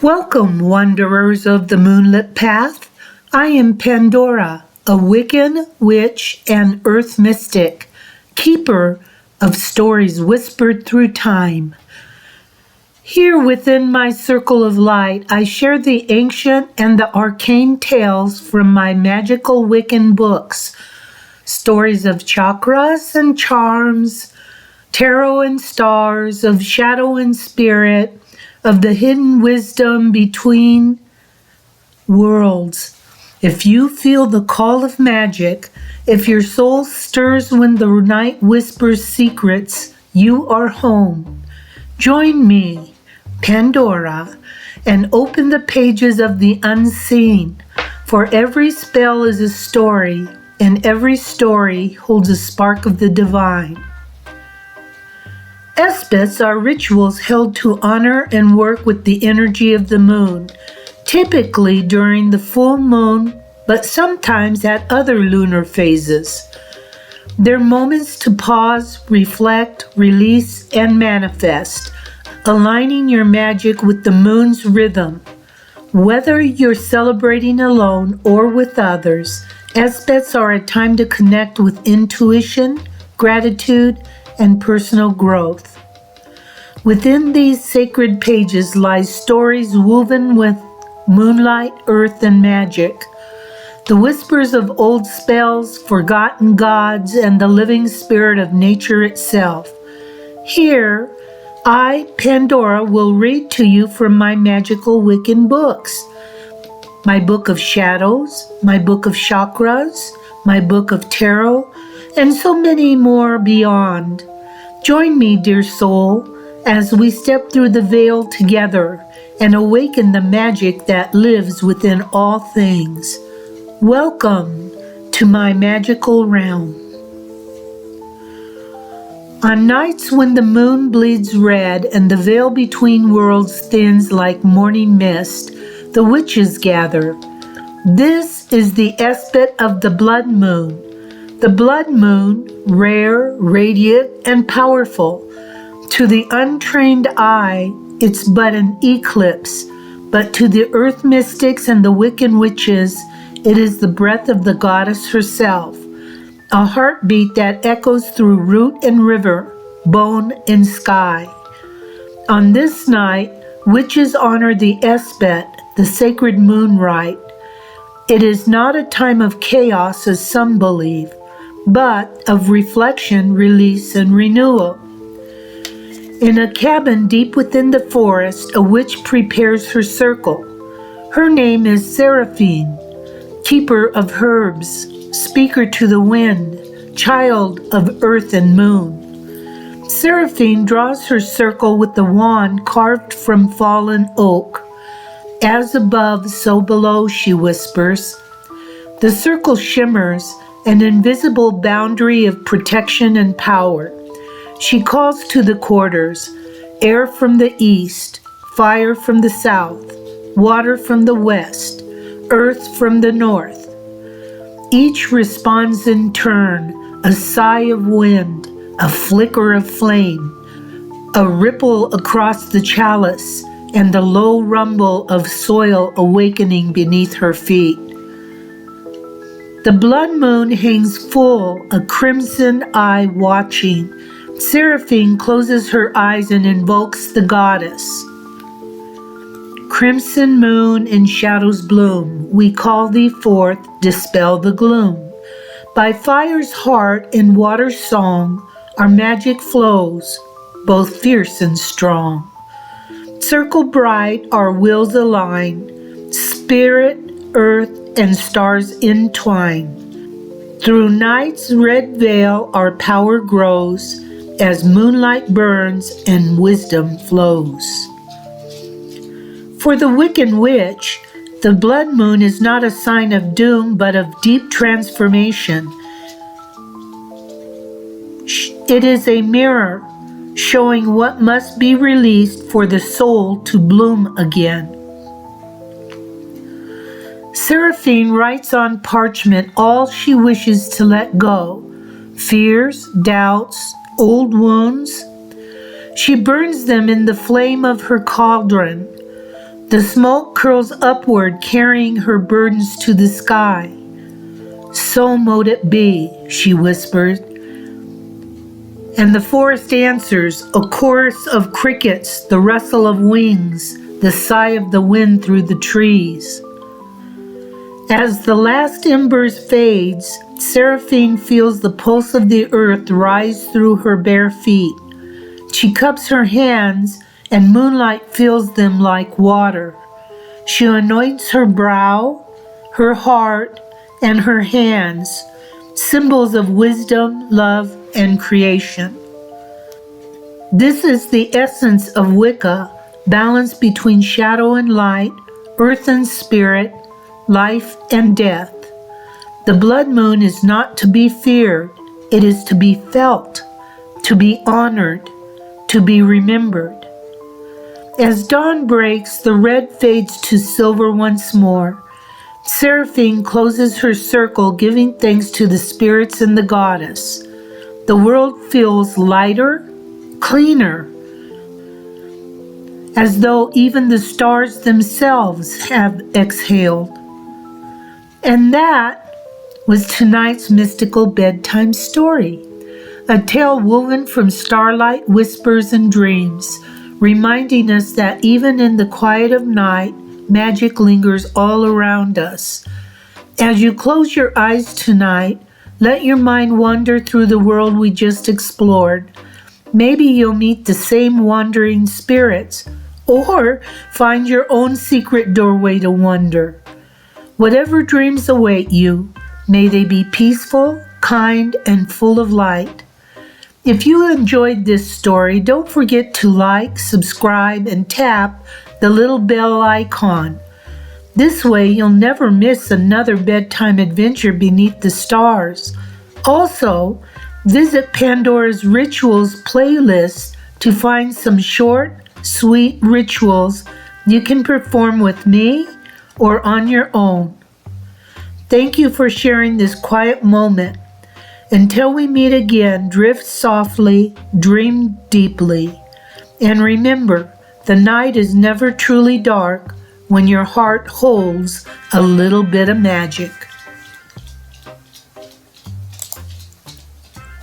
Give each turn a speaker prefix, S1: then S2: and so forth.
S1: Welcome, wanderers of the moonlit path. I am Pandora, a Wiccan witch and earth mystic, keeper of stories whispered through time. Here within my circle of light, I share the ancient and the arcane tales from my magical Wiccan books, stories of chakras and charms, tarot and stars, of shadow and spirit, of the hidden wisdom between worlds. If you feel the call of magic, if your soul stirs when the night whispers secrets, you are home. Join me, Pandora, and open the pages of the unseen, for every spell is a story, and every story holds a spark of the divine. ESBATs are rituals held to honor and work with the energy of the moon, typically during the full moon, but sometimes at other lunar phases. They're moments to pause, reflect, release, and manifest, aligning your magic with the moon's rhythm. Whether you're celebrating alone or with others, ESBATs are a time to connect with intuition, gratitude, and personal growth. Within these sacred pages lie stories woven with moonlight, earth, and magic, the whispers of old spells, forgotten gods, and the living spirit of nature itself. Here, I, Pandora, will read to you from my magical Wiccan books. My book of shadows, my book of chakras, my book of tarot, and so many more beyond. Join me, dear soul, as we step through the veil together and awaken the magic that lives within all things. Welcome to my magical realm. On nights when the moon bleeds red and the veil between worlds thins like morning mist, the witches gather. This is the ESBAT of the Blood Moon. The blood moon, rare, radiant, and powerful. To the untrained eye, it's but an eclipse, but to the earth mystics and the Wiccan witches, it is the breath of the goddess herself, a heartbeat that echoes through root and river, bone and sky. On this night, witches honor the ESBAT, the sacred moon rite. It is not a time of chaos as some believe, but of reflection, release, and renewal. In a cabin deep within the forest, a witch prepares her circle. Her name is Seraphine, keeper of herbs, speaker to the wind, child of earth and moon. Seraphine draws her circle with the wand carved from fallen oak. As above, so below, she whispers. The circle shimmers, an invisible boundary of protection and power. She calls to the quarters, air from the east, fire from the south, water from the west, earth from the north. Each responds in turn, a sigh of wind, a flicker of flame, a ripple across the chalice, and the low rumble of soil awakening beneath her feet. The blood moon hangs full, a crimson eye watching. Seraphine closes her eyes and invokes the goddess. Crimson moon in shadows bloom, we call thee forth, dispel the gloom. By fire's heart and water's song, our magic flows, both fierce and strong. Circle bright, our wills align, spirit, earth, and stars entwine. Through night's red veil our power grows, as moonlight burns and wisdom flows. For the Wiccan witch, the blood moon is not a sign of doom but of deep transformation. It is a mirror showing what must be released for the soul to bloom again. Seraphine writes on parchment all she wishes to let go, fears, doubts, old wounds. She burns them in the flame of her cauldron. The smoke curls upward, carrying her burdens to the sky. So mote it be, she whispered. And the forest answers, a chorus of crickets, the rustle of wings, the sigh of the wind through the trees. As the last embers fades, Seraphine feels the pulse of the earth rise through her bare feet. She cups her hands, and moonlight fills them like water. She anoints her brow, her heart, and her hands, symbols of wisdom, love, and creation. This is the essence of Wicca, balance between shadow and light, earth and spirit, life and death. The blood moon is not to be feared, it is to be felt, to be honored, to be remembered. As dawn breaks, the red fades to silver once more. Seraphine closes her circle, giving thanks to the spirits and the goddess. The world feels lighter, cleaner, as though even the stars themselves have exhaled. And that was tonight's mystical bedtime story, a tale woven from starlight, whispers, and dreams, reminding us that even in the quiet of night, magic lingers all around us. As you close your eyes tonight, let your mind wander through the world we just explored. Maybe you'll meet the same wandering spirits, or find your own secret doorway to wonder. Whatever dreams await you, may they be peaceful, kind, and full of light. If you enjoyed this story, don't forget to like, subscribe, and tap the little bell icon. This way you'll never miss another bedtime adventure beneath the stars. Also, visit Pandora's Rituals playlist to find some short, sweet rituals you can perform with me or on your own. Thank you for sharing this quiet moment. Until we meet again, drift softly, dream deeply, and remember, the night is never truly dark when your heart holds a little bit of magic.